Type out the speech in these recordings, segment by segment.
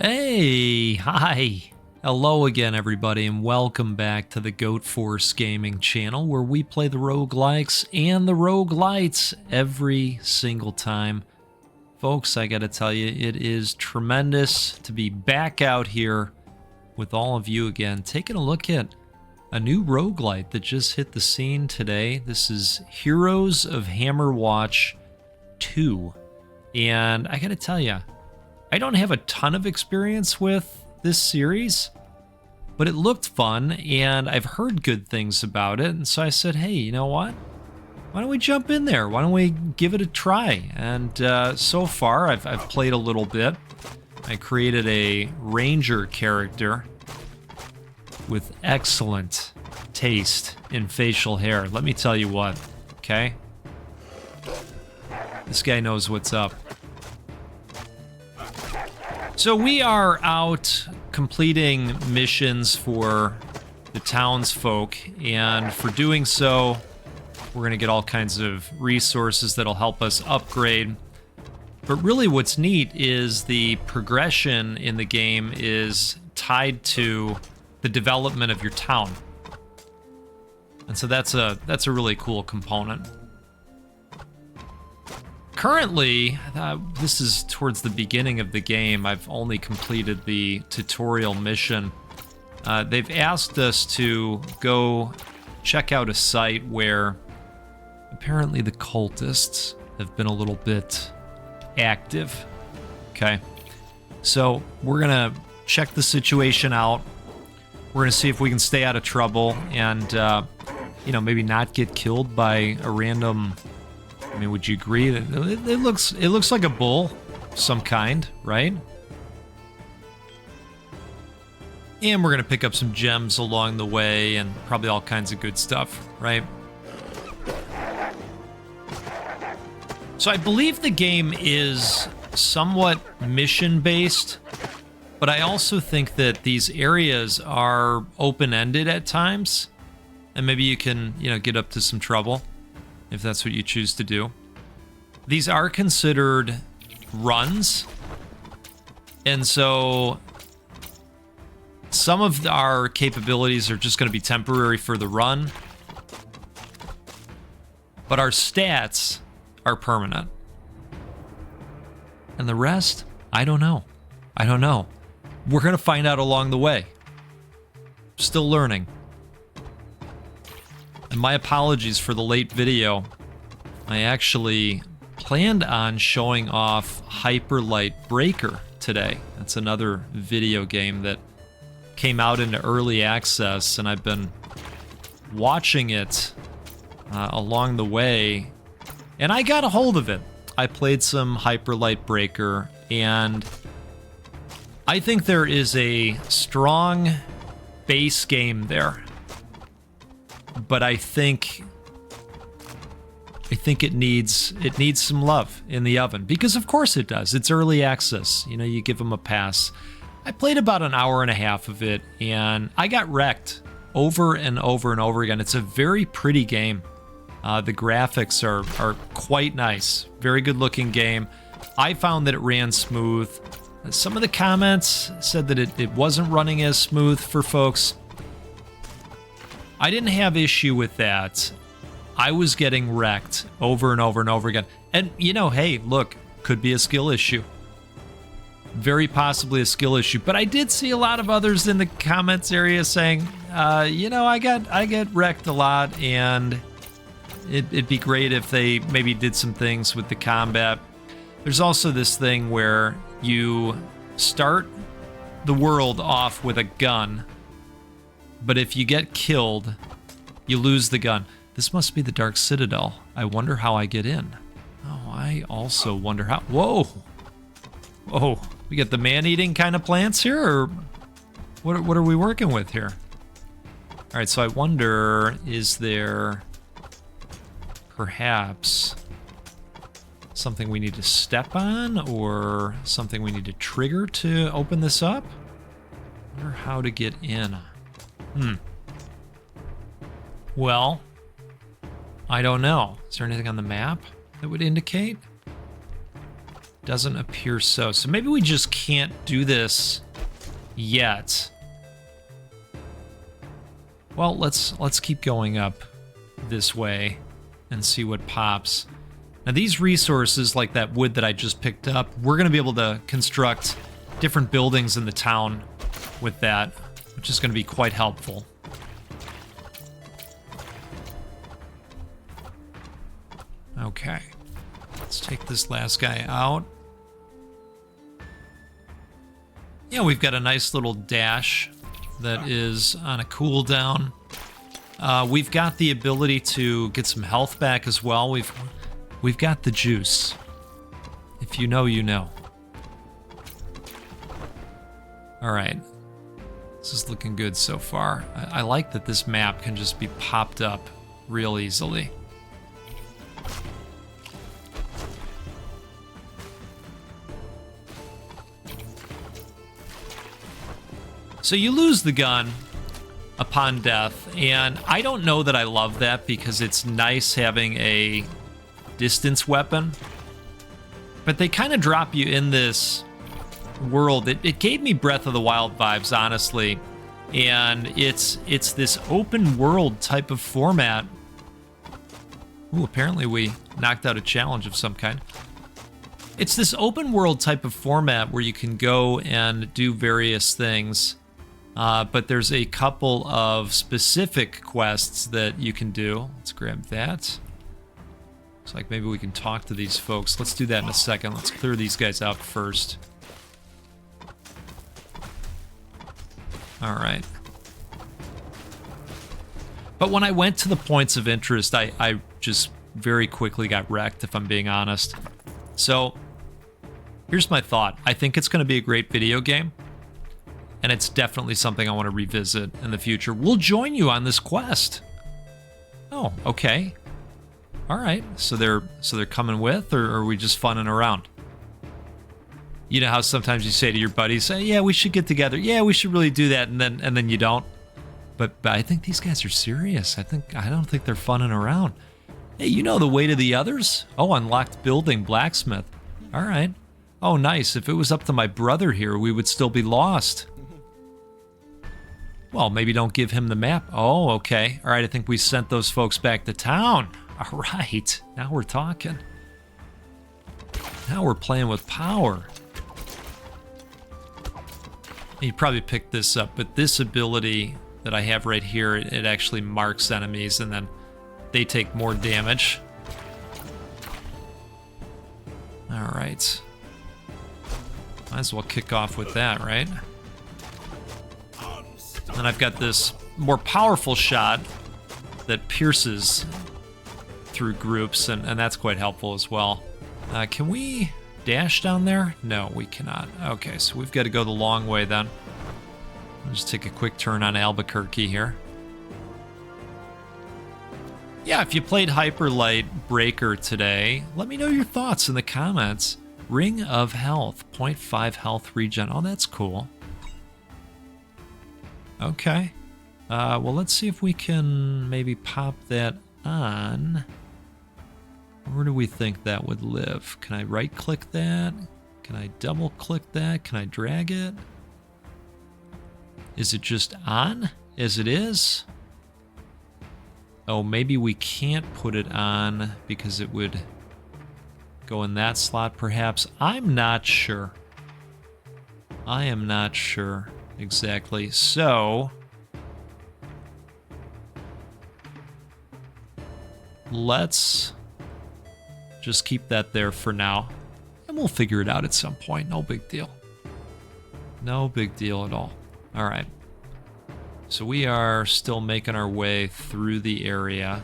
Hey, hi. Hello again, everybody, and welcome back to the Goat Force Gaming channel, where we play the roguelikes and the roguelites every single time. Folks, I gotta tell you, it is tremendous to be back out here with all of you again, taking a look at a new roguelite that just hit the scene today. This is Heroes of Hammerwatch 2, and I gotta tell you, I don't have a ton of experience with this series, but it looked fun, and I've heard good things about it, and so I said, hey, you know what? Why don't we jump in there? Why don't we give it a try? And so far, I've played a little bit. I created a ranger character with excellent taste in facial hair. Let me tell you what, okay? This guy knows what's up. So we are out completing missions for the townsfolk, and for doing so, we're going to get all kinds of resources that'll help us upgrade. But really what's neat is the progression in the game is tied to the development of your town. And so that's a really cool component. Currently, this is towards the beginning of the game. I've only completed the tutorial mission. They've asked us to go check out a site where apparently the cultists have been a little bit active. Okay, so we're gonna check the situation out. We're gonna see if we can stay out of trouble and, you know, maybe not get killed by a random. I mean, would you agree that it looks like a bull, some kind, right? And we're gonna pick up some gems along the way and probably all kinds of good stuff, right? So I believe the game is somewhat mission-based, but I also think that these areas are open-ended at times, and maybe you can, you know, get up to some trouble if that's what you choose to do. These are considered runs, and so some of our capabilities are just going to be temporary for the run, but our stats are permanent. And the rest, I don't know. I don't know. We're going to find out along the way. Still learning. And my apologies for the late video. I actually planned on showing off Hyperlight Breaker today. That's another video game that came out into early access, and I've been watching it along the way, and I got a hold of it. I played some Hyperlight Breaker, and I think there is a strong base game there. But I think it needs some love in the oven, because of course it does. It's early access. You know, you give them a pass. I played about an hour and a half of it, and I got wrecked over and over and over again. It's a very pretty game. The graphics are quite nice. Very good looking game. I found that it ran smooth. Some of the comments said that it wasn't running as smooth for folks. I didn't have issue with that. I was getting wrecked over and over and over again. And, you know, hey, look, could be a skill issue. Very possibly a skill issue. But I did see a lot of others in the comments area saying, you know, I get wrecked a lot, and it'd be great if they maybe did some things with the combat. There's also this thing where you start the world off with a gun, but if you get killed, you lose the gun. This must be the Dark Citadel. I wonder how I get in. Oh, I also wonder how... Whoa! Whoa. We got the man-eating kind of plants here, or what are we working with here? All right, so I wonder, is there perhaps something we need to step on, or something we need to trigger to open this up? I wonder how to get in. Well, I don't know. Is there anything on the map that would indicate? Doesn't appear so. So maybe we just can't do this yet. Well, let's keep going up this way and see what pops. Now these resources, like that wood that I just picked up, we're going to be able to construct different buildings in the town with that, which is going to be quite helpful. Okay, let's take this last guy out. Yeah, we've got a nice little dash that is on a cooldown. We've got the ability to get some health back as well. We've got the juice. If you know, you know. All right, this is looking good so far. I like that this map can just be popped up real easily. So you lose the gun upon death, and I don't know that I love that because it's nice having a distance weapon, but they kind of drop you in this world. It gave me Breath of the Wild vibes, honestly, and it's this open world type of format. Ooh, apparently we knocked out a challenge of some kind. It's this open world type of format where you can go and do various things. But there's a couple of specific quests that you can do. Let's grab that. Looks like maybe we can talk to these folks. Let's do that in a second. Let's clear these guys out first. All right. But when I went to the points of interest, I just very quickly got wrecked, if I'm being honest. So here's my thought. I think it's going to be a great video game. And it's definitely something I want to revisit in the future. We'll join you on this quest. Oh, okay. All right. So they're coming with, or are we just funning around? You know how sometimes you say to your buddies, "Hey, yeah, we should get together. Yeah, we should really do that," and then you don't. But I think these guys are serious. I don't think they're funning around. Hey, you know the way to the others? Oh, unlocked building, blacksmith. All right. Oh, nice. If it was up to my brother here, we would still be lost. Well, maybe don't give him the map. Oh, okay. All right, I think we sent those folks back to town. All right, now we're talking. Now we're playing with power. You probably picked this up, but this ability that I have right here, it actually marks enemies, and then they take more damage. All right. Might as well kick off with that, right? And I've got this more powerful shot that pierces through groups, and that's quite helpful as well. Can we dash down there? No, we cannot. Okay, so we've got to go the long way then. I'll just take a quick turn on Albuquerque here. Yeah, if you played Hyperlight Breaker today, let me know your thoughts in the comments. Ring of Health, 0.5 health regen. Oh, that's cool. Okay. Well, let's see if we can maybe pop that on. Where do we think that would live? Can I right-click that? Can I double-click that? Can I drag it? Is it just on as it is? Oh, maybe we can't put it on because it would go in that slot, perhaps. I'm not sure. I am not sure exactly. So let's just keep that there for now, and we'll figure it out at some point. No big deal. No big deal at all. All right. So we are still making our way through the area.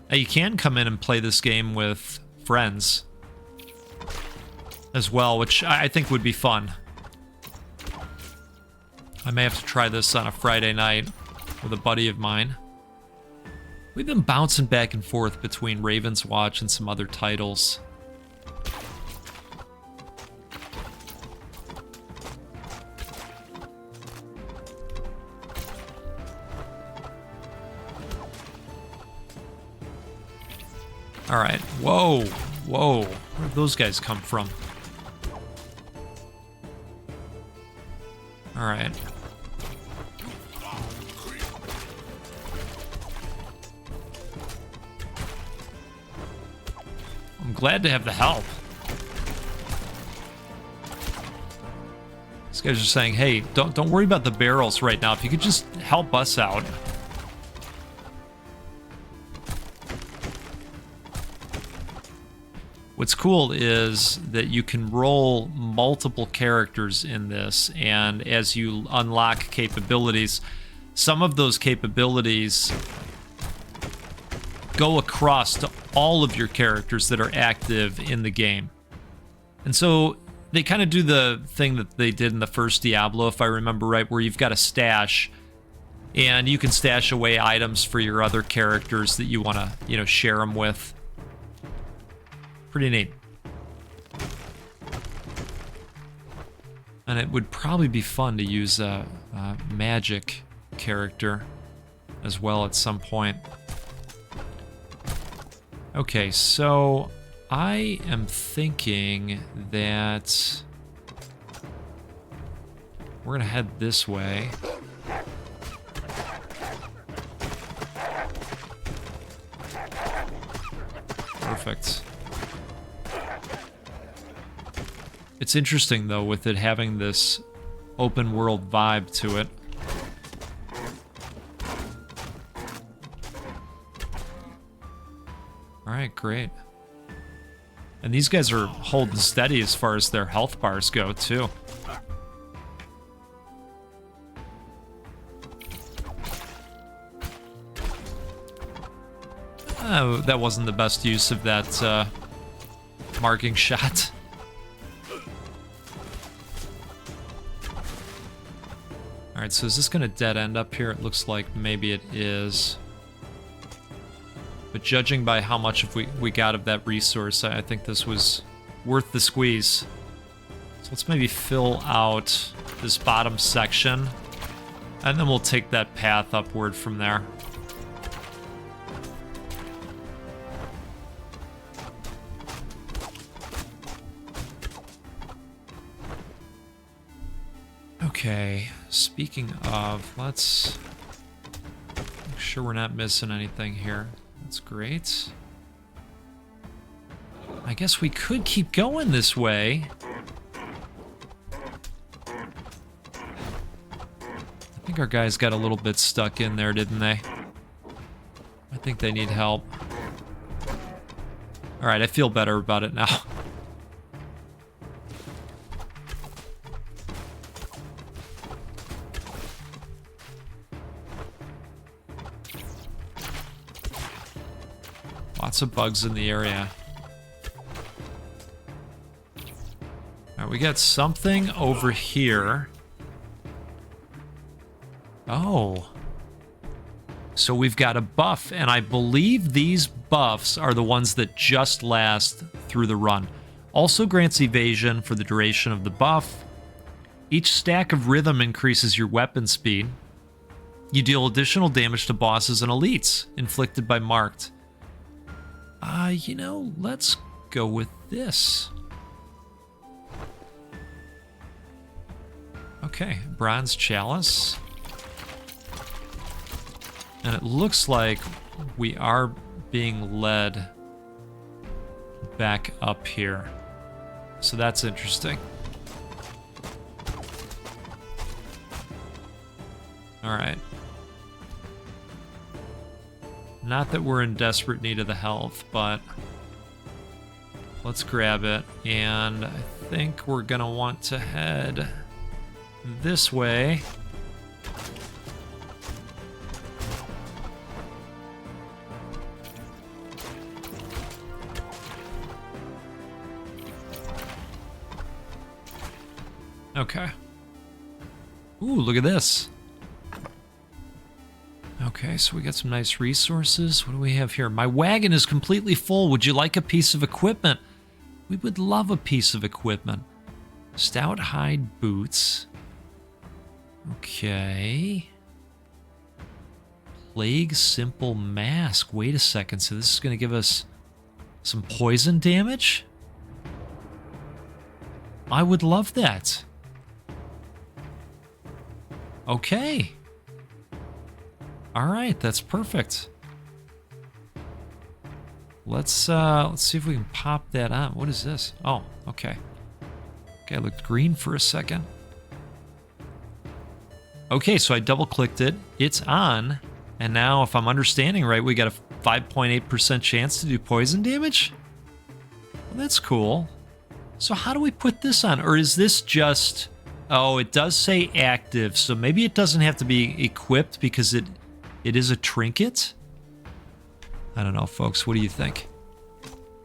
Now you can come in and play this game with friends as well, which I think would be fun. I may have to try this on a Friday night with a buddy of mine. We've been bouncing back and forth between Raven's Watch and some other titles. All right. Whoa. Whoa. Where did those guys come from? All right. I'm glad to have the help. These guys are saying, hey, don't worry about the barrels right now. If you could just help us out. What's cool is that you can roll multiple characters in this, and as you unlock capabilities, some of those capabilities go across to all of your characters that are active in the game. And so they kind of do the thing that they did in the first Diablo, if I remember right, where you've got a stash, and you can stash away items for your other characters that you want to, you know, share them with. Pretty neat. And it would probably be fun to use a magic character as well at some point. Okay, so I am thinking that we're gonna head this way. Perfect. It's interesting, though, with it having this open world vibe to it. Alright, great. And these guys are holding steady as far as their health bars go, too. Oh, that wasn't the best use of that marking shot. Alright, so is this going to dead end up here? It looks like maybe it is. But judging by how much we got of that resource, I think this was worth the squeeze. So let's maybe fill out this bottom section, and then we'll take that path upward from there. Okay, speaking of, let's make sure we're not missing anything here. That's great. I guess we could keep going this way. I think our guys got a little bit stuck in there, didn't they? I think they need help. Alright, I feel better about it now. Lots of bugs in the area. Alright, we got something over here. Oh. So we've got a buff, and I believe these buffs are the ones that just last through the run. Also grants evasion for the duration of the buff. Each stack of rhythm increases your weapon speed. You deal additional damage to bosses and elites inflicted by marked. You know, let's go with this. Okay, bronze chalice. And it looks like we are being led back up here. So that's interesting. All right. Not that we're in desperate need of the health, but let's grab it. And I think we're gonna want to head this way. Okay. Ooh, look at this. Okay, so we got some nice resources. What do we have here? My wagon is completely full. Would you like a piece of equipment? We would love a piece of equipment. Stout hide boots. Okay. Plague simple mask. Wait a second. So this is going to give us Some poison damage? I would love that. Okay. All right, that's perfect. Let's see if we can pop that on. What is this? Oh, okay. Okay, it looked green for a second. Okay, so I double-clicked it. It's on. And now, if I'm understanding right, we got a 5.8% chance to do poison damage? Well, that's cool. So how do we put this on? Or is this just... Oh, it does say active, so maybe it doesn't have to be equipped because it is a trinket? I don't know, folks. What do you think?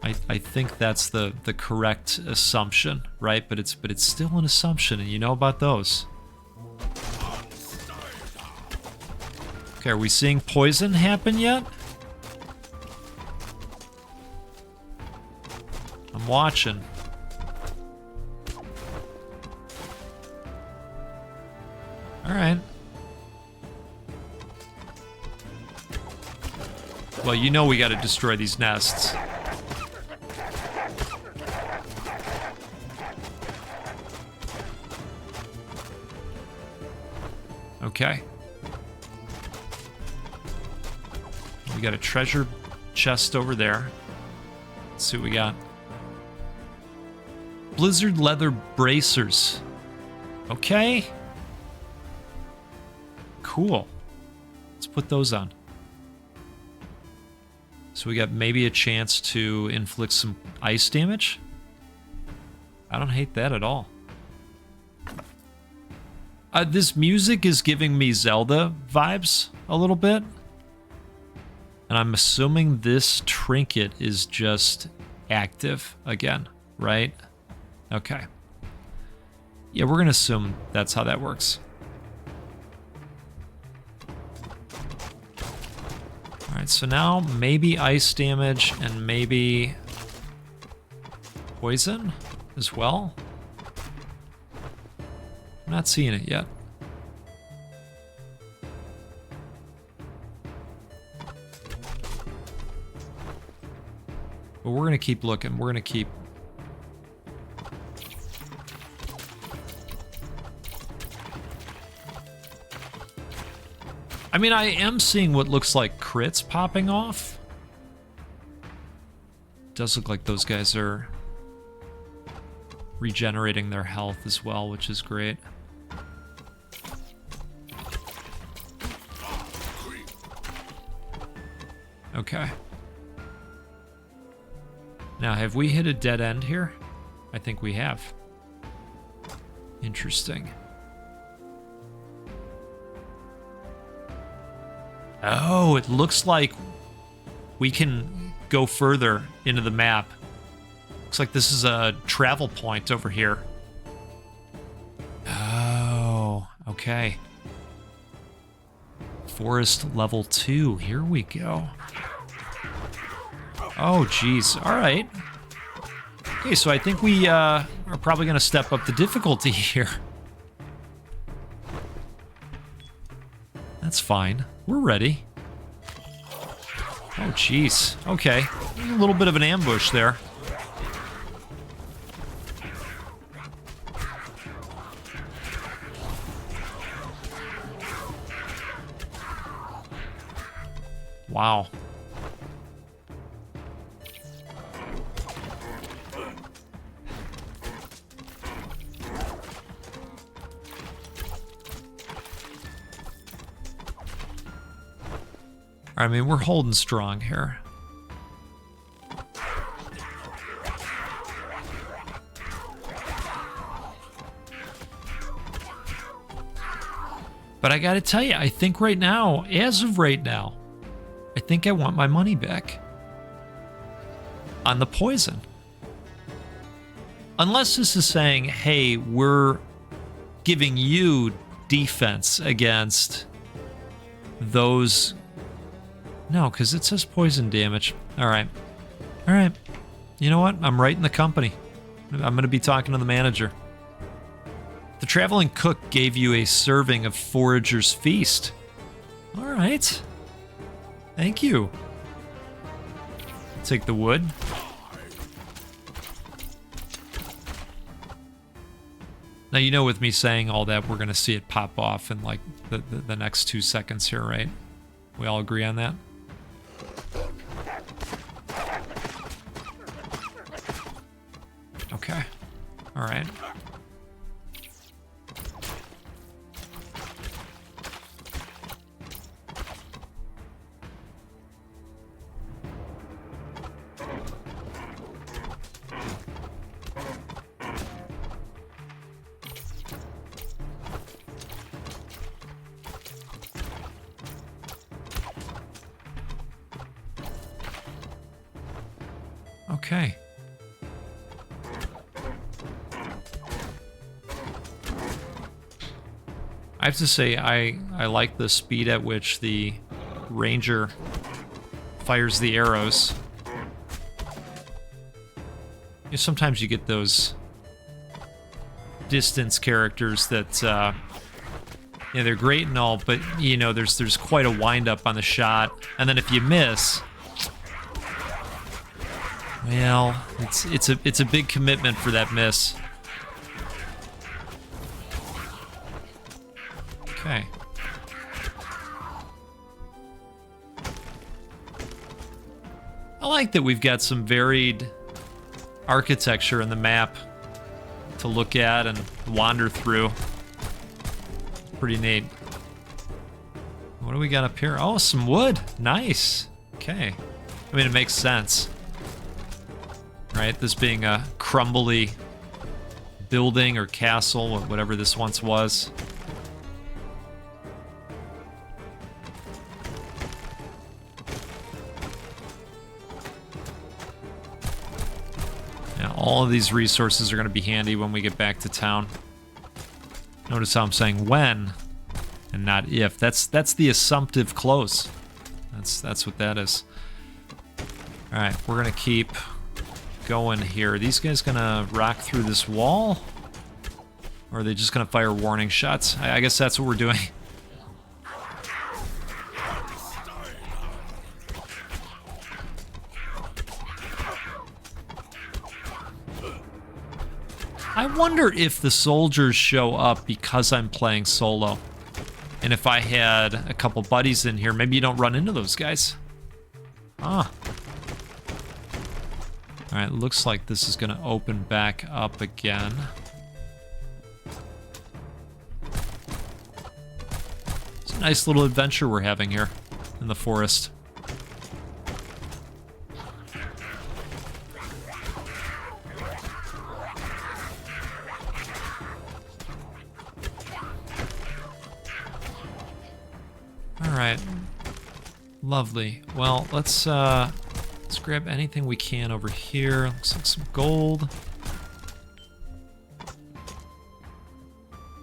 I think that's the correct assumption, right? But it's still an assumption, and you know about those. Okay, are we seeing poison happen yet? I'm watching. All right. Well, you know we got to destroy these nests. Okay. We got a treasure chest over there. Let's see what we got. Blizzard leather bracers. Okay. Cool. Let's put those on. So we got maybe a chance to inflict some ice damage. I don't hate that at all. This music is giving me Zelda vibes a little bit. And I'm assuming this trinket is just active again, right? Okay. Yeah, we're going to assume that's how that works. Alright, so now maybe ice damage and maybe poison as well. I'm not seeing it yet. But we're going to keep looking. We're going to keep... I mean, I am seeing what looks like crits popping off. Does look like those guys are regenerating their health as well, which is great. Okay. Now, have we hit a dead end here? I think we have. Interesting. Oh, it looks like we can go further into the map. Looks like this is a travel point over here. Oh, okay. Forest level 2. Here we go. Oh, geez. All right. Okay, so I think we are probably going to step up the difficulty here. That's fine. We're ready. Oh, geez. Okay. A little bit of an ambush there. Wow. I mean, we're holding strong here. But I gotta tell you, I think right now, as of right now, I think I want my money back on the poison. Unless this is saying, hey, we're giving you defense against those... No, because it says poison damage. All right. All right. You know what? I'm right in the company. I'm going to be talking to the manager. The traveling cook gave you a serving of Forager's Feast. All right. Thank you. Take the wood. Now, you know, with me saying all that, we're going to see it pop off in like the next 2 seconds here, right? We all agree on that? Okay. All right. Okay. I have to say, I like the speed at which the ranger fires the arrows. You know, sometimes you get those distance characters that, yeah, they're great and all, but, you know, there's quite a wind-up on the shot, and then if you miss... Well, it's a big commitment for that miss. Okay. I like that we've got some varied architecture in the map to look at and wander through. Pretty neat. What do we got up here? Oh, some wood. Nice. Okay. I mean, it makes sense. Right, this being a crumbly building or castle or whatever this once was. Now, all of these resources are going to be handy when we get back to town. Notice how I'm saying when and not if. That's the assumptive close. That's what that is. All right, we're going to keep going here. Are these guys gonna rock through this wall? Or are they just gonna fire warning shots? I guess that's what we're doing. I wonder if the soldiers show up because I'm playing solo. And if I had a couple buddies in here, maybe you don't run into those guys. Ah. Alright, looks like this is going to open back up again. It's a nice little adventure we're having here in the forest. Alright. Lovely. Well, let's grab anything we can over here. Looks like some gold.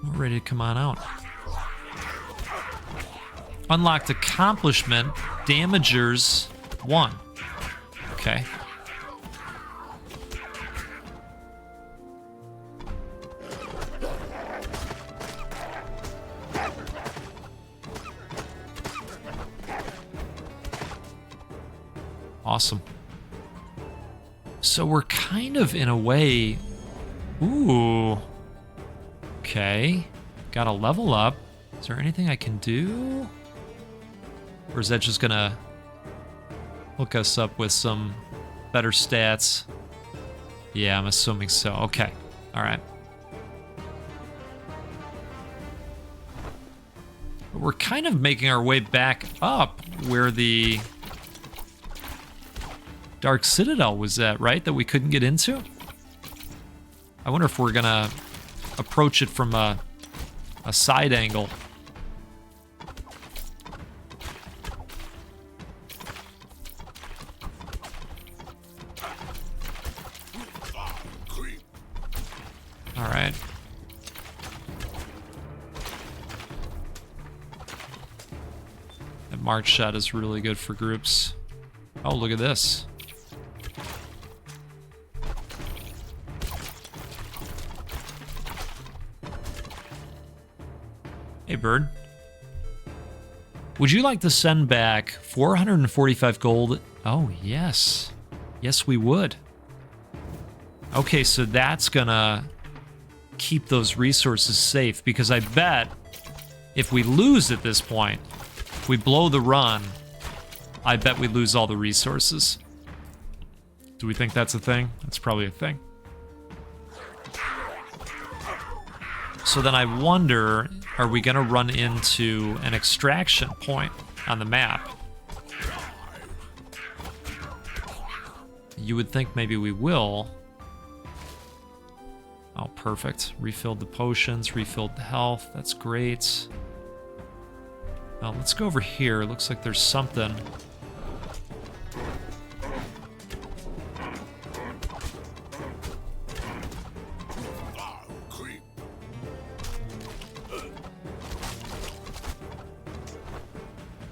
We're ready to come on out. Unlocked accomplishment, Damagers 1. Okay. Awesome. So we're kind of in a way... Ooh. Okay. Got to level up. Is there anything I can do? Or is that just going to hook us up with some better stats? Yeah, I'm assuming so. Okay. All right. But we're kind of making our way back up where the Dark Citadel was at, right? That we couldn't get into? I wonder if we're gonna approach it from a side angle. All right. That march shot is really good for groups. Oh, look at this. Hey, bird. Would you like to send back 445 gold? Oh, yes. Yes, we would. Okay, so that's gonna keep those resources safe, because I bet if we lose at this point, if we blow the run, I bet we lose all the resources. Do we think that's a thing? That's probably a thing. So then I wonder, are we going to run into an extraction point on the map? You would think maybe we will. Oh, perfect. Refilled the potions, refilled the health. That's great. Well, let's go over here. Looks like there's something.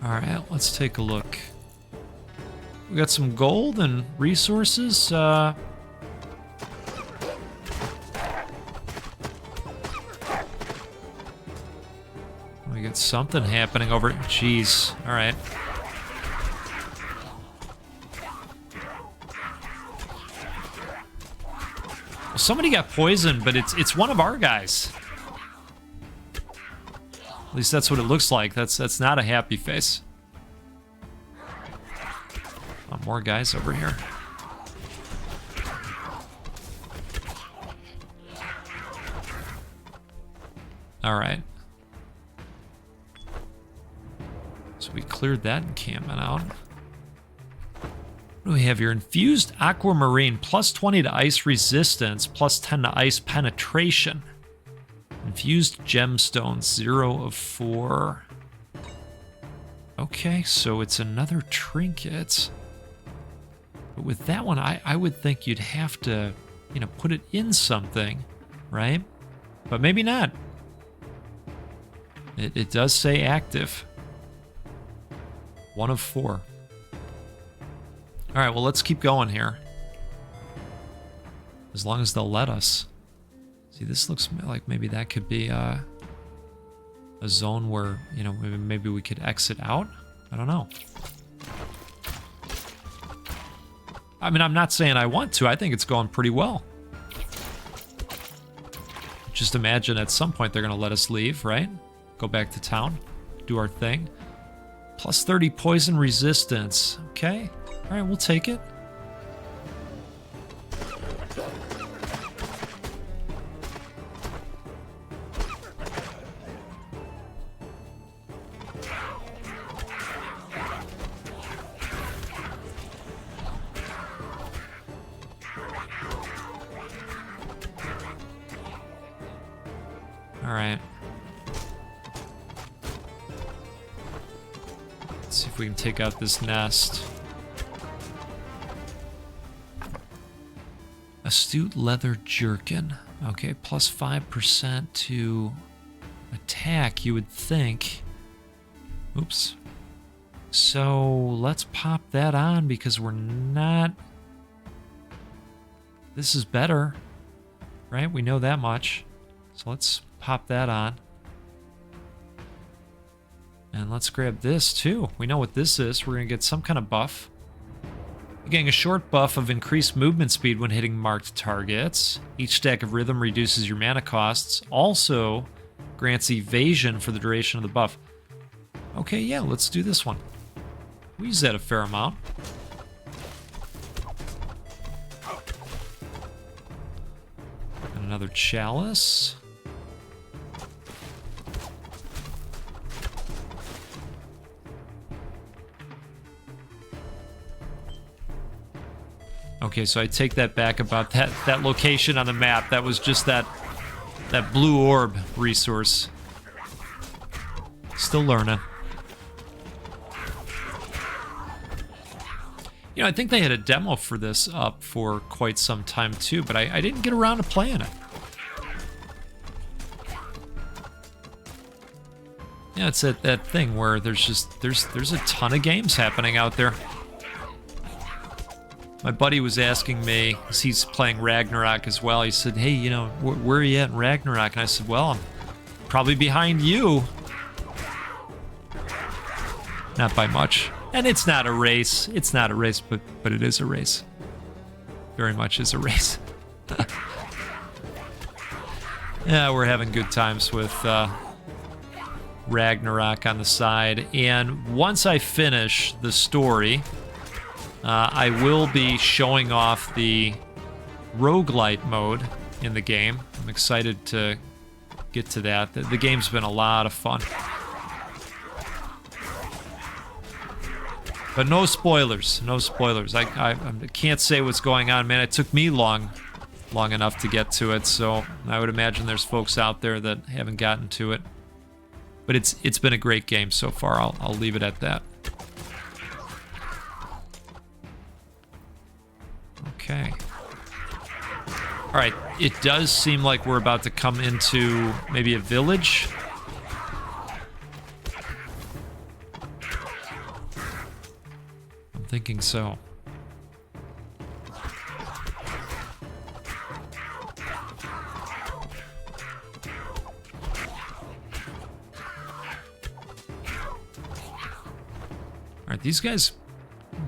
Alright, let's take a look. We got some gold and resources. We got something happening over... Jeez. Alright. Well, somebody got poisoned, but it's one of our guys. At least that's what it looks like. That's not a happy face. Oh, more guys over here. All right. So we cleared that encampment out. What do we have here? Infused aquamarine, plus 20 to ice resistance, plus 10 to ice penetration. Infused gemstones, 0 of 4. Okay, so it's another trinket. But with that one, I would think you'd have to, put it in something, right? But maybe not. It does say active. 1 of 4. All right, well, let's keep going here. As long as they'll let us. See, this looks like maybe that could be a zone where, maybe we could exit out. I don't know. I mean, I'm not saying I want to. I think it's going pretty well. Just imagine at some point they're going to let us leave, right? Go back to town, do our thing. Plus 30 poison resistance. Okay. All right, we'll take it. All right. Let's see if we can take out this nest. Astute leather jerkin. Okay, plus 5% to attack, you would think. Oops. So let's pop that on because we're not... This is better, right? We know that much. So let's pop that on. And let's grab this too. We know what this is. We're going to get some kind of buff. You're getting a short buff of increased movement speed when hitting marked targets. Each stack of rhythm reduces your mana costs. Also grants evasion for the duration of the buff. Okay, yeah, let's do this one. We use that a fair amount. And another chalice. Okay, so I take that back about that location on the map. That was just that blue orb resource. Still learning. I think they had a demo for this up for quite some time too, but I didn't get around to playing it. Yeah, it's that thing where there's a ton of games happening out there. My buddy was asking me, because he's playing Ragnarok as well, he said, hey, where are you at in Ragnarok? And I said, well, I'm probably behind you. Not by much. And it's not a race. It's not a race, but it is a race. Very much is a race. Yeah, we're having good times with Ragnarok on the side. And once I finish the story, I will be showing off the roguelite mode in the game. I'm excited to get to that. The game's been a lot of fun. But no spoilers, no spoilers. I can't say what's going on, man. It took me long enough to get to it, so I would imagine there's folks out there that haven't gotten to it. But it's been a great game so far. I'll leave it at that. Okay. All right, it does seem like we're about to come into maybe a village. I'm thinking so. All right, these guys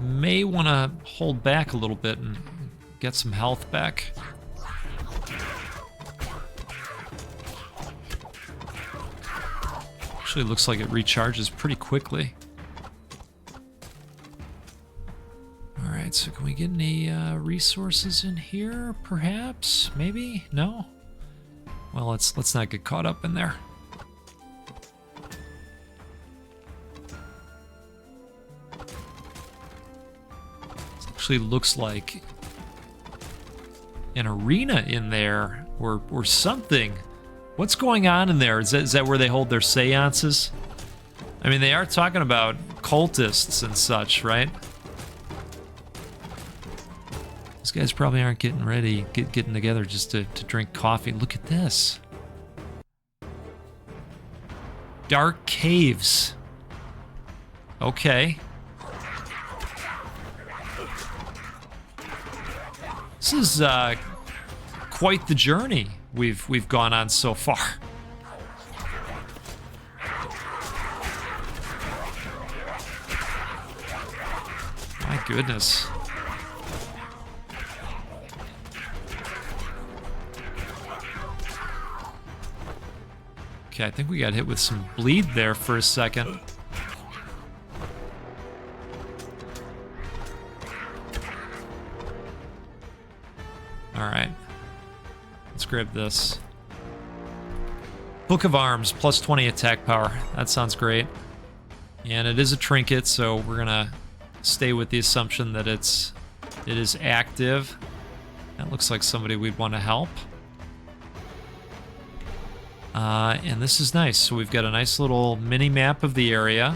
may want to hold back a little bit and get some health back. Actually, looks like it recharges pretty quickly. All right, so can we get any resources in here? Perhaps, maybe, no. Well, let's not get caught up in there. This actually looks like an arena in there, or something. What's going on in there? Is that where they hold their seances? I mean, they are talking about cultists and such, right? These guys probably aren't getting ready, getting together just to drink coffee. Look at this. Dark caves. Okay. This is quite the journey we've gone on so far. My goodness. Okay, I think we got hit with some bleed there for a second. All right. Let's grab this. Book of Arms, plus 20 attack power. That sounds great. And it is a trinket, so we're gonna stay with the assumption that it is active. That looks like somebody we'd want to help. And this is nice. So we've got a nice little mini map of the area.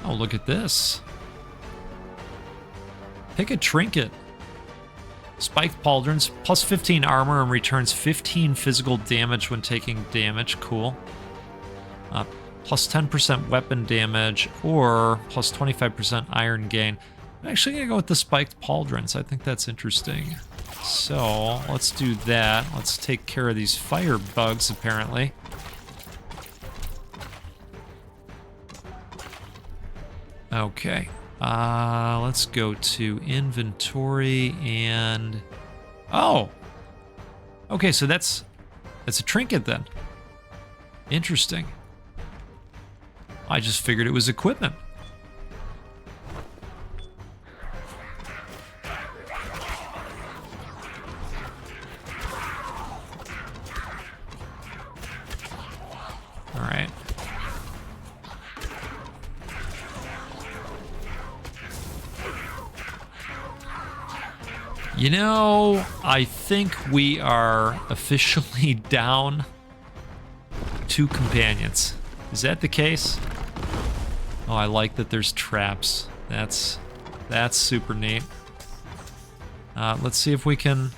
Oh, look at this. Pick a trinket. Spiked pauldrons, plus 15 armor and returns 15 physical damage when taking damage. Cool. Plus 10% weapon damage or plus 25% iron gain. I'm actually going to go with the spiked pauldrons. I think that's interesting. So let's do that. Let's take care of these fire bugs, apparently. Okay. Let's go to inventory and... Oh! Okay, so that's a trinket then. Interesting. I just figured it was equipment. All right. You know, I think we are officially down 2 companions. Is that the case? Oh, I like that there's traps. That's super neat. Let's see if we can...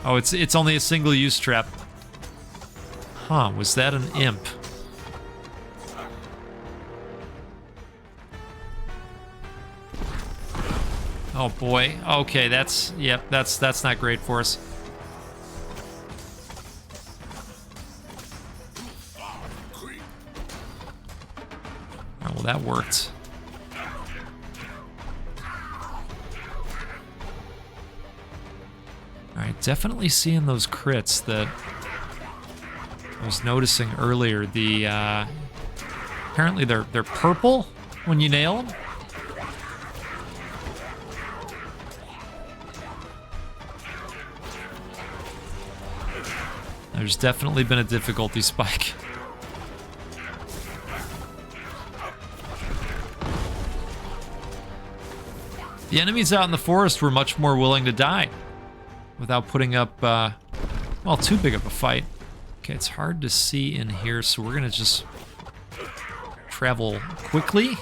Oh, it's only a single-use trap. Huh, was that an imp? Oh boy. Okay, that's not great for us. Alright, well, that worked. Alright, definitely seeing those crits that I was noticing earlier. The apparently they're purple when you nail them. There's definitely been a difficulty spike. The enemies out in the forest were much more willing to die without putting up, well, too big of a fight. Okay, it's hard to see in here, so we're gonna just travel quickly.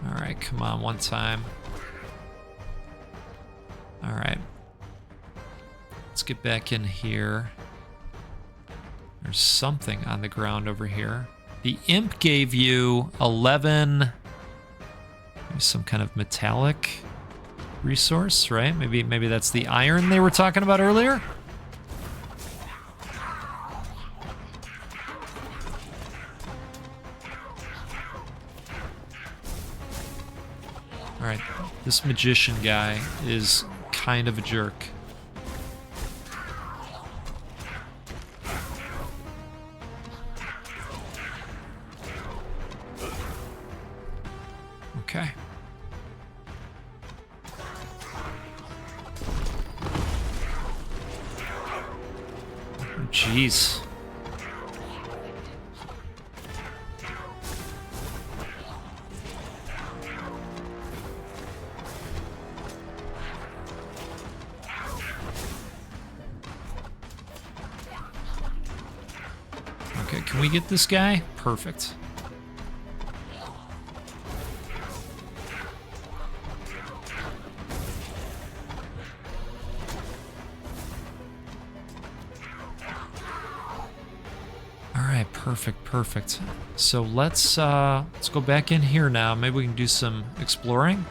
All right, come on, one time. All right. Let's get back in here. There's something on the ground over here. The imp gave you 11, maybe some kind of metallic resource, right? Maybe that's the iron they were talking about earlier. All right, this magician guy is kind of a jerk. Okay. Oh, jeez. Okay, can we get this guy? Perfect. Perfect. So let's go back in here now. Maybe we can do some exploring.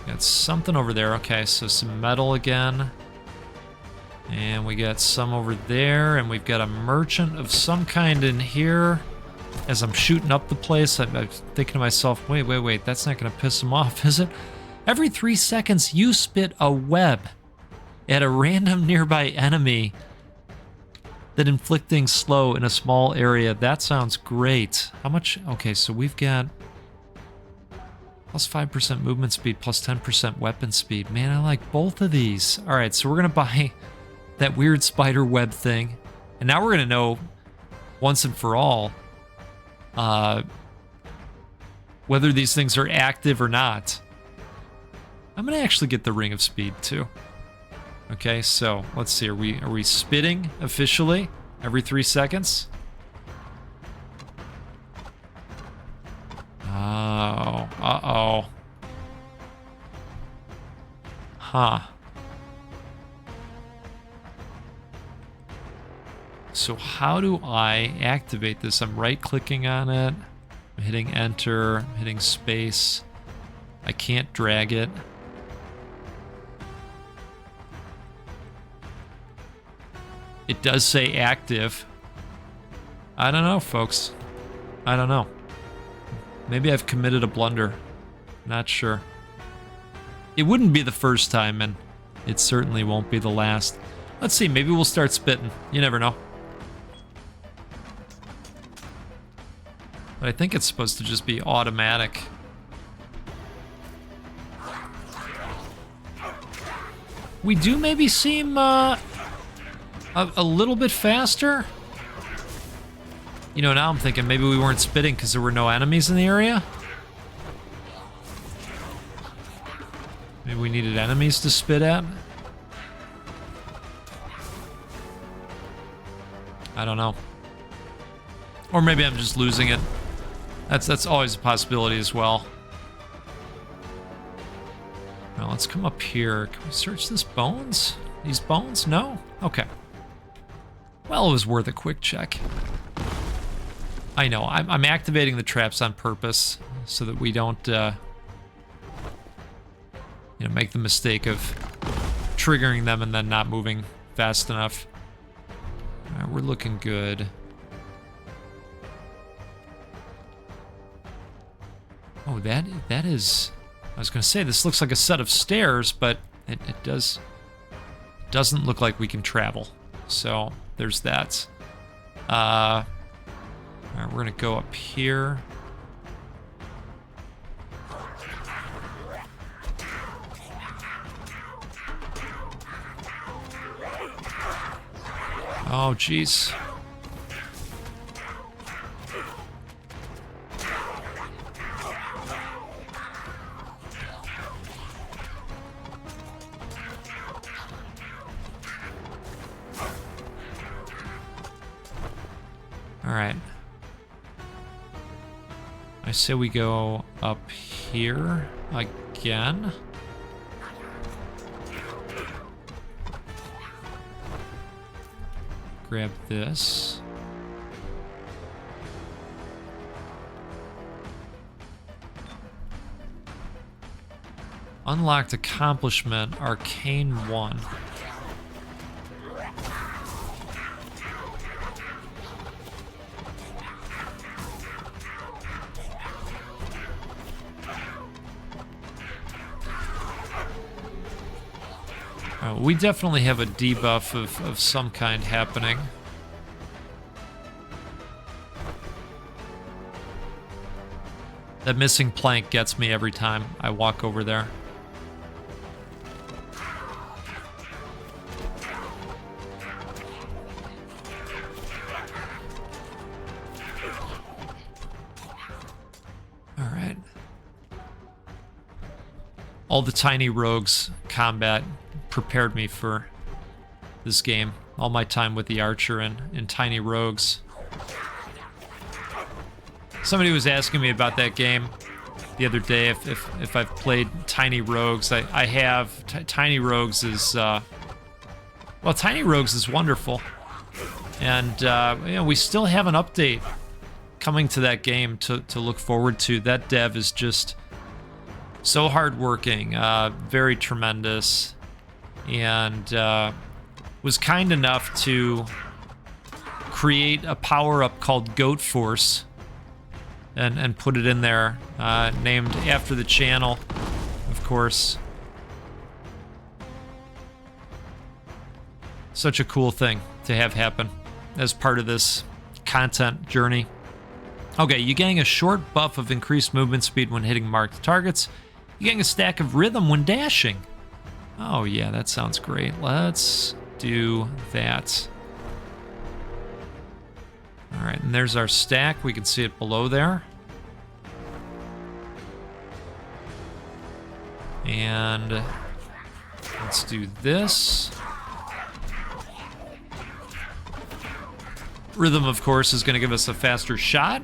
Got something over there. Okay, so some metal again. And we got some over there, and we've got a merchant of some kind in here. As I'm shooting up the place, I'm thinking to myself, wait, that's not gonna piss him off, is it? Every 3 seconds, you spit a web at a random nearby enemy that inflicting slow in a small area. That sounds great. How much? Okay, so we've got plus 5% movement speed, plus 10% weapon speed. Man, I like both of these. All right, so we're gonna buy that weird spider web thing. And now we're gonna know once and for all whether these things are active or not. I'm gonna actually get the ring of speed too. Okay, so let's see. Are we spitting officially every 3 seconds? Oh, uh-oh. Huh. So how do I activate this? I'm right-clicking on it. I'm hitting enter, I'm hitting space. I can't drag it. It does say active. I don't know, folks. I don't know. Maybe I've committed a blunder. Not sure. It wouldn't be the first time, and it certainly won't be the last. Let's see, maybe we'll start spitting. You never know. But I think it's supposed to just be automatic. We do maybe seem a little bit faster. You know, now I'm thinking maybe we weren't spitting because there were no enemies in the area. Maybe we needed enemies to spit at. I don't know. Or maybe I'm just losing it. That's always a possibility as well. Now let's come up here. Can we search this bones? These bones? No? Okay. Well, it was worth a quick check. I know, I'm activating the traps on purpose so that we don't, make the mistake of triggering them and then not moving fast enough. All right, we're looking good. Oh, that is... I was going to say, this looks like a set of stairs, but it doesn't look like we can travel. So, there's that. All right, we're going to go up here. Oh, jeez. All right. I say we go up here again. Grab this. Unlocked accomplishment, Arcane 1. We definitely have a debuff of some kind happening. That missing plank gets me every time I walk over there. All right. All the tiny rogues combat prepared me for this game. All my time with the archer and tiny rogues. Somebody was asking me about that game the other day, if I've played tiny rogues. I have. Tiny rogues is well, tiny rogues is wonderful, and you know, we still have an update coming to that game to look forward to. That dev is just so hardworking, very tremendous. And was kind enough to create a power-up called Goat Force and put it in there, named after the channel, of course. Such a cool thing to have happen as part of this content journey. Okay, you gain a short buff of increased movement speed when hitting marked targets. You gain a stack of rhythm when dashing. Oh yeah, that sounds great. Let's do that. All right, and there's our stack. We can see it below there. And let's do this. Rhythm, of course, is going to give us a faster shot,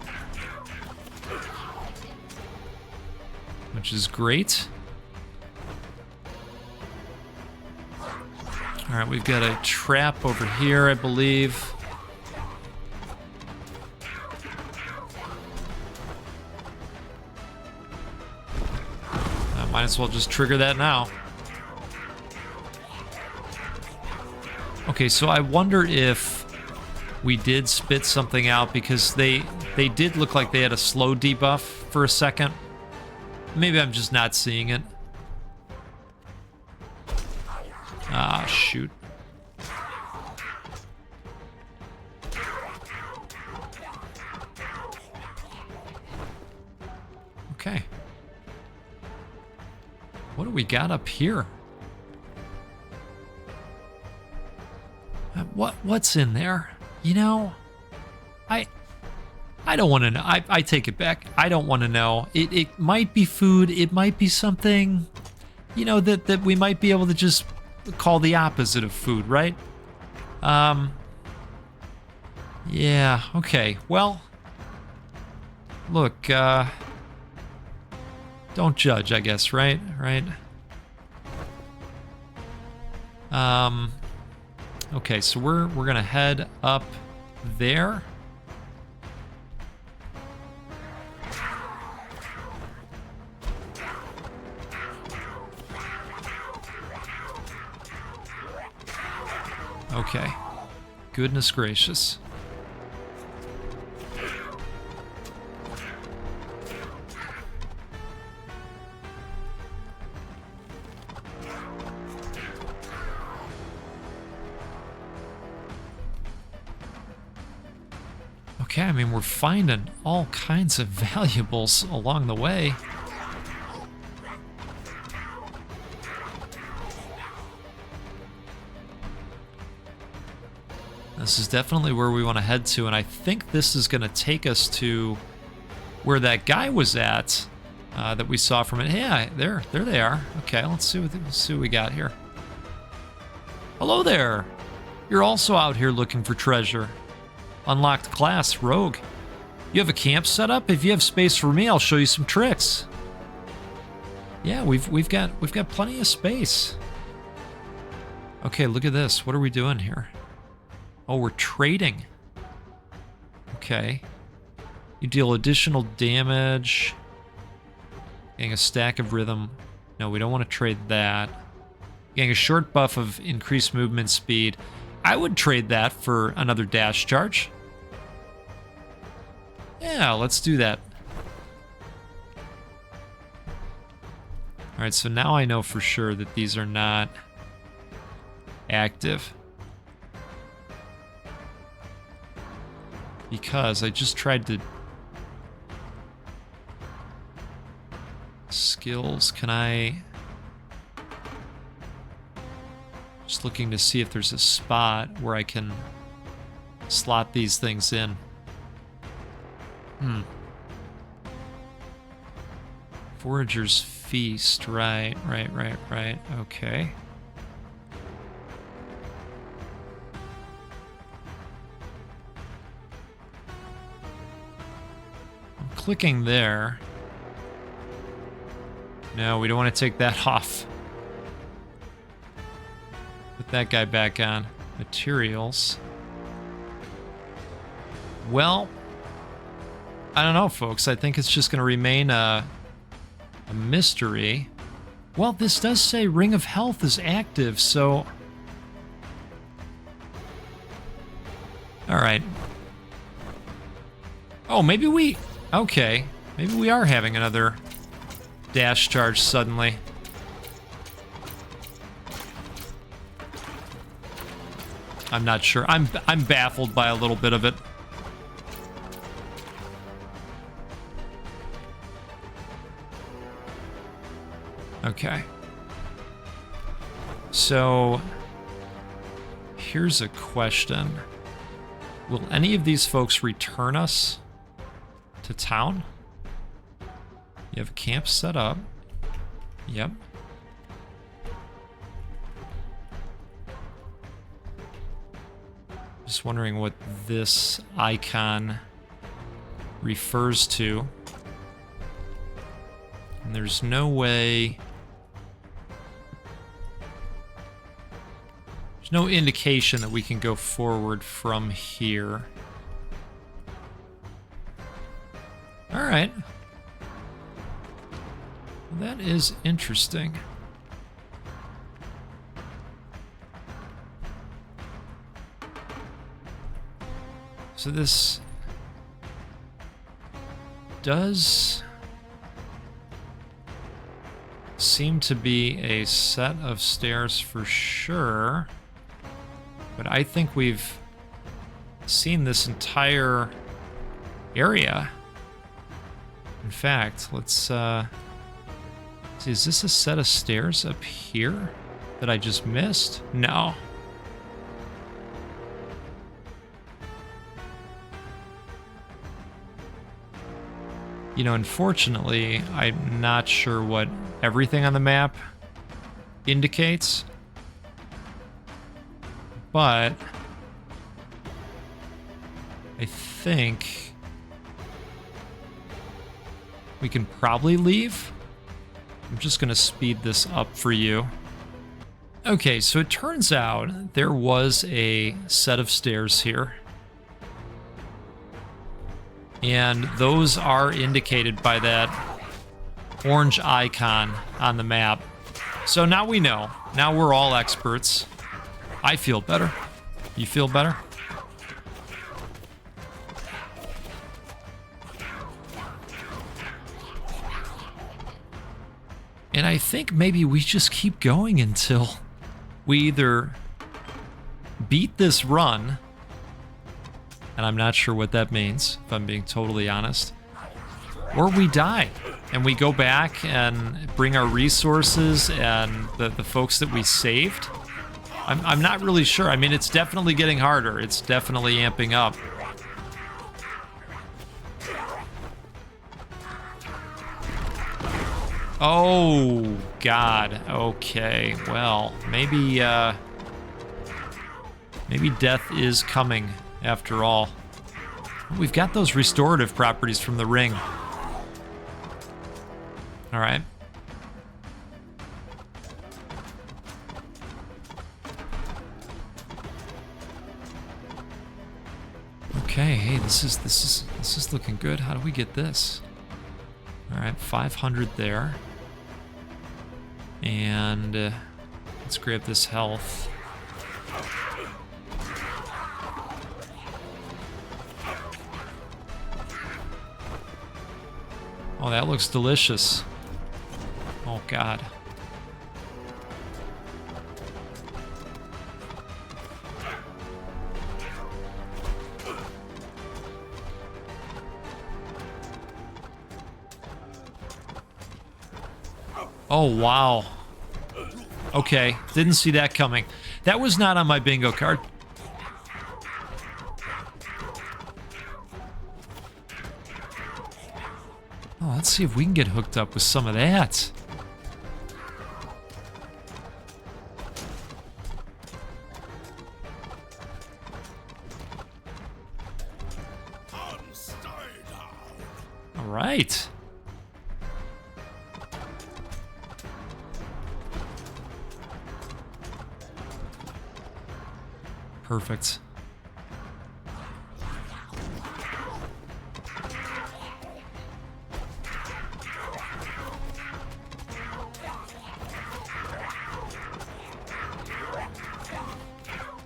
which is great. All right, we've got a trap over here, I believe. Might as well just trigger that now. Okay, so I wonder if we did spit something out, because they did look like they had a slow debuff for a second. Maybe I'm just not seeing it. Ah, shoot. Okay. What do we got up here? What's in there? You know, I don't want to know. I take it back. I don't want to know. It might be food. It might be something, you know, that we might be able to just call the opposite of food, right? Yeah, okay. Well, look, don't judge, I guess, right? Right? Okay, so we're gonna head up there. Okay. Goodness gracious. Okay, I mean, we're finding all kinds of valuables along the way. This is definitely where we want to head to, and I think this is going to take us to where that guy was at that we saw from it. Yeah, there they are. Okay, let's see what we got here. Hello there. You're also out here looking for treasure. Unlocked class, Rogue. You have a camp set up? If you have space for me, I'll show you some tricks. Yeah, we've got plenty of space. Okay, look at this. What are we doing here? Oh, we're trading. Okay. You deal additional damage. Getting a stack of rhythm. No, we don't want to trade that. Getting a short buff of increased movement speed. I would trade that for another dash charge. Yeah, let's do that. Alright, so now I know for sure that these are not active. Because I just tried to... Skills, can I... Just looking to see if there's a spot where I can slot these things in. Forager's Feast, right. Okay. I'm clicking there. No, we don't want to take that off. Put that guy back on. Materials. Well, I don't know, folks. I think it's just going to remain a mystery. Well, this does say Ring of Health is active, so... Alright. Oh, maybe we... Okay. Maybe we are having another dash charge suddenly. I'm not sure. I'm baffled by a little bit of it. Okay. So, here's a question. Will any of these folks return us to town? You have a camp set up. Yep. Just wondering what this icon refers to. And there's no way... There's no indication that we can go forward from here. Alright. Well, that is interesting. So this does seem to be a set of stairs for sure, but I think we've seen this entire area. In fact, let's see, is this a set of stairs up here that I just missed? No. You know, unfortunately, I'm not sure what everything on the map indicates, but I think we can probably leave. I'm just going to speed this up for you. Okay, so it turns out there was a set of stairs here. And those are indicated by that orange icon on the map. So now we know. Now we're all experts. I feel better. You feel better? And I think maybe we just keep going until we either beat this run, and I'm not sure what that means, if I'm being totally honest, or we die, and we go back and bring our resources and the folks that we saved. I'm not really sure. I mean, it's definitely getting harder. It's definitely amping up. Oh, God. Okay, well, maybe death is coming after all. We've got those restorative properties from the ring. All right. Okay, hey, this is looking good. How do we get this? All right, 500 there. And let's grab this health. Oh, that looks delicious. Oh, God. Oh, wow. Okay, didn't see that coming. That was not on my bingo card. Oh, let's see if we can get hooked up with some of that. All right. Perfect.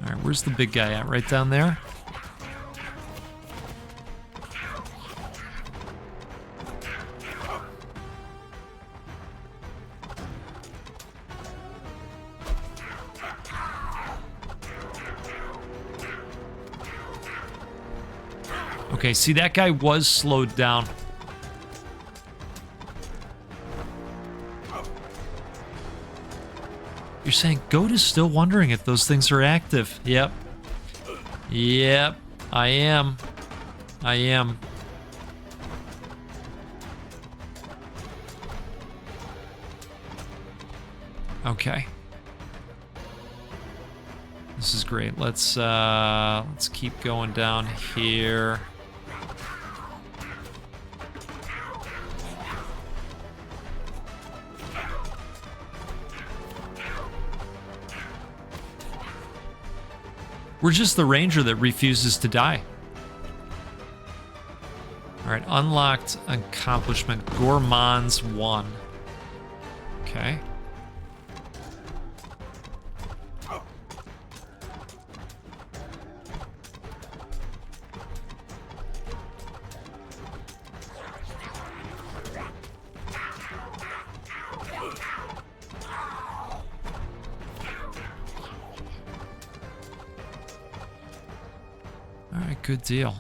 All right, where's the big guy at? Right down there? Okay, see, that guy was slowed down. You're saying Goat is still wondering if those things are active. Yep. Yep, I am. I am. Okay. This is great. Let's keep going down here. We're just the ranger that refuses to die. All right, unlocked accomplishment, Gourmands 1. Okay. All right, good deal.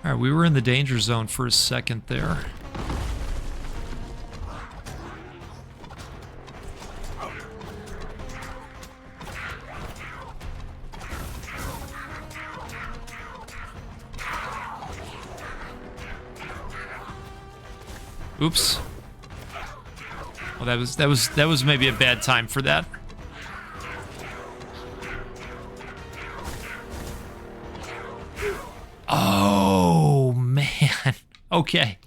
All right, we were in the danger zone for a second there. Oops. Well, that was maybe a bad time for that. Oh man. Okay.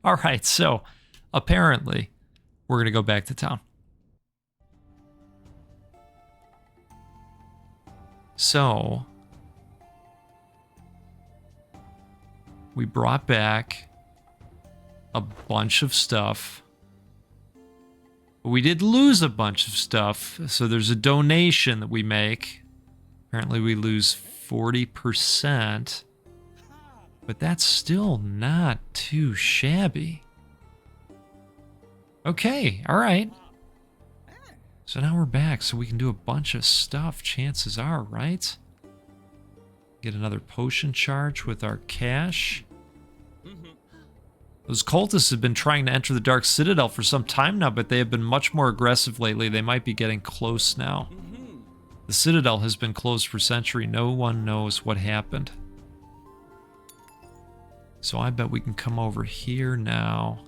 All right. So apparently, we're going to go back to town. So, we brought back a bunch of stuff. We did lose a bunch of stuff, so there's a donation that we make. Apparently we lose 40%, but that's still not too shabby. Okay, all right. So now we're back, so we can do a bunch of stuff, chances are, right? Get another potion charge with our cash. Those cultists have been trying to enter the Dark Citadel for some time now, but they have been much more aggressive lately. They might be getting close now. The Citadel has been closed for centuries. No one knows what happened. So I bet we can come over here now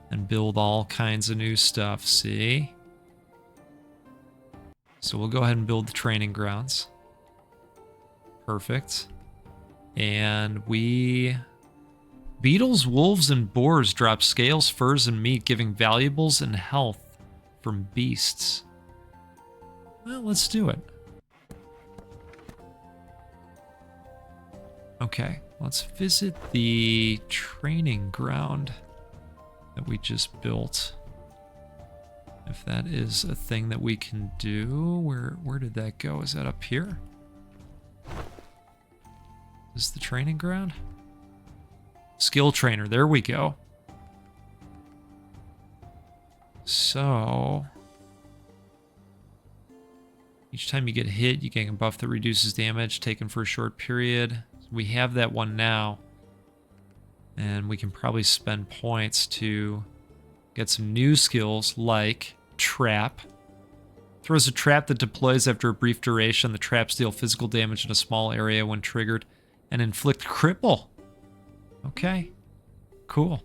and build all kinds of new stuff, see? So we'll go ahead and build the training grounds. Perfect. And we... Beetles, wolves, and boars drop scales, furs, and meat, giving valuables and health from beasts. Well, let's do it. Okay, let's visit the training ground that we just built. If that is a thing that we can do. Where did that go? Is that up here? Is the training ground? Skill trainer, there we go. So, each time you get hit, you gain a buff that reduces damage taken for a short period. We have that one now. And we can probably spend points to get some new skills like Trap. Throws a trap that deploys after a brief duration. The traps deal physical damage in a small area when triggered and inflict cripple. Okay, cool.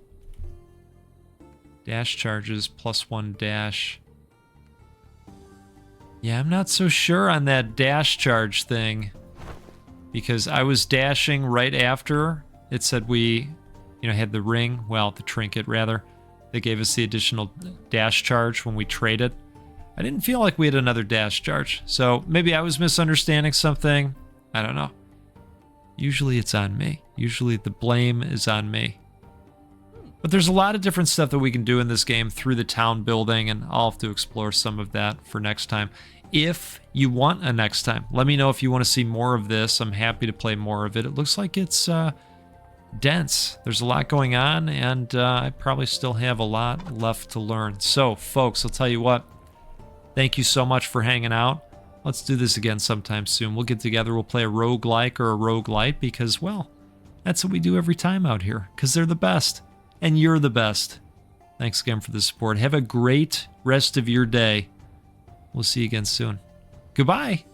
Dash charges, +1 dash. Yeah, I'm not so sure on that dash charge thing, because I was dashing right after it said we, had the ring, well, the trinket rather. They gave us the additional dash charge when we traded. I didn't feel like we had another dash charge, so maybe I was misunderstanding something. I don't know. Usually it's on me. Usually the blame is on me. But there's a lot of different stuff that we can do in this game through the town building, and I'll have to explore some of that for next time. If you want a next time, let me know if you want to see more of this. I'm happy to play more of it. It looks like it's dense. There's a lot going on, and I probably still have a lot left to learn. So, folks, I'll tell you what. Thank you so much for hanging out. Let's do this again sometime soon. We'll get together, we'll play a roguelike or a roguelite because, well, that's what we do every time out here, because they're the best, and you're the best. Thanks again for the support. Have a great rest of your day. We'll see you again soon. Goodbye.